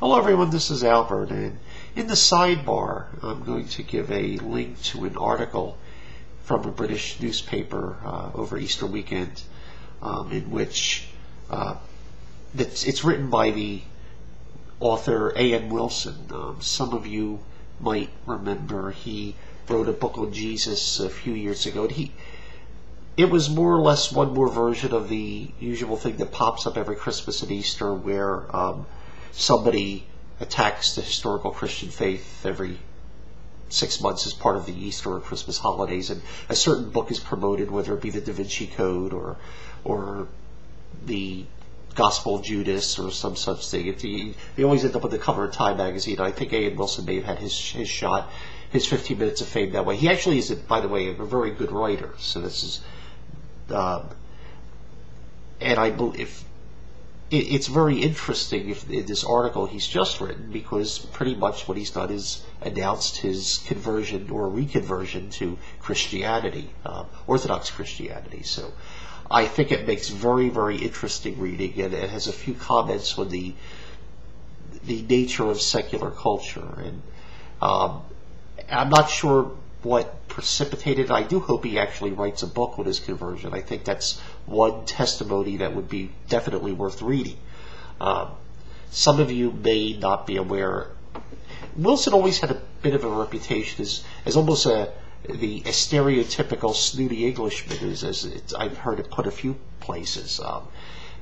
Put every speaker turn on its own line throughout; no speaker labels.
Hello everyone, this is Albert, and in the sidebar I'm going to give a link to an article from a British newspaper over Easter weekend in which it's written by the author A.N. Wilson. Some of you might remember he wrote a book on Jesus a few years ago, and it was more or less one more version of the usual thing that pops up every Christmas and Easter where somebody attacks the historical Christian faith every 6 months as part of the Easter or Christmas holidays, and a certain book is promoted, whether it be the Da Vinci Code or the Gospel of Judas or some such thing. They always end up on the cover of Time magazine. I think A.N. Wilson may have had his shot, his 15 minutes of fame that way. He actually is, by the way, a very good writer. So this is, and I believe it's very interesting in this article he's just written, because pretty much what he's done is announced his conversion or reconversion to Christianity, Orthodox Christianity. So I think it makes very, very interesting reading, and it has a few comments on the nature of secular culture. And I'm not sure what precipitated it. I do hope he actually writes a book on his conversion. I think that's one testimony that would be definitely worth reading. Some of you may not be aware, Wilson always had a bit of a reputation as almost a stereotypical snooty Englishman, as I've heard it put a few places.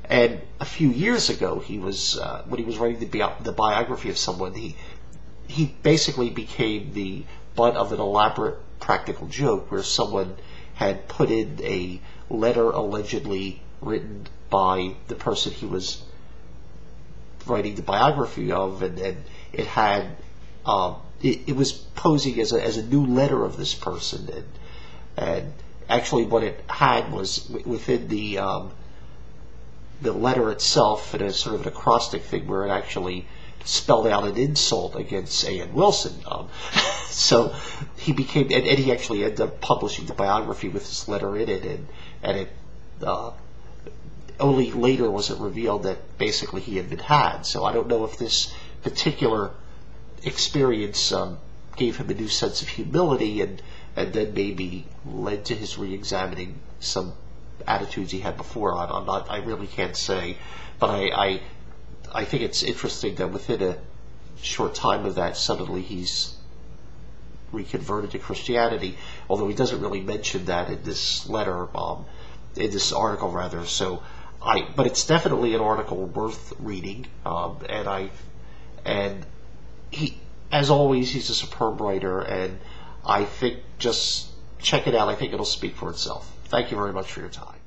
And a few years ago, he was when he was writing the biography of someone, he basically became the butt of an elaborate practical joke where someone had put in a letter allegedly written by the person he was writing the biography of, and it had it was posing as a new letter of this person, and actually what it had was within the letter itself, and a sort of an acrostic thing where it actually spelled out an insult against A.N. Wilson. So he became, and he actually ended up publishing the biography with this letter in it, and it only later was it revealed that basically he had been had. So I don't know if this particular experience gave him a new sense of humility, and then maybe led to his re-examining some attitudes he had before. I really can't say, but I think it's interesting that within a short time of that, suddenly he's reconverted to Christianity, although he doesn't really mention that in this letter, in this article rather. So but it's definitely an article worth reading, and he, as always, he's a superb writer, and I think just check it out. I think it'll speak for itself. Thank you very much for your time.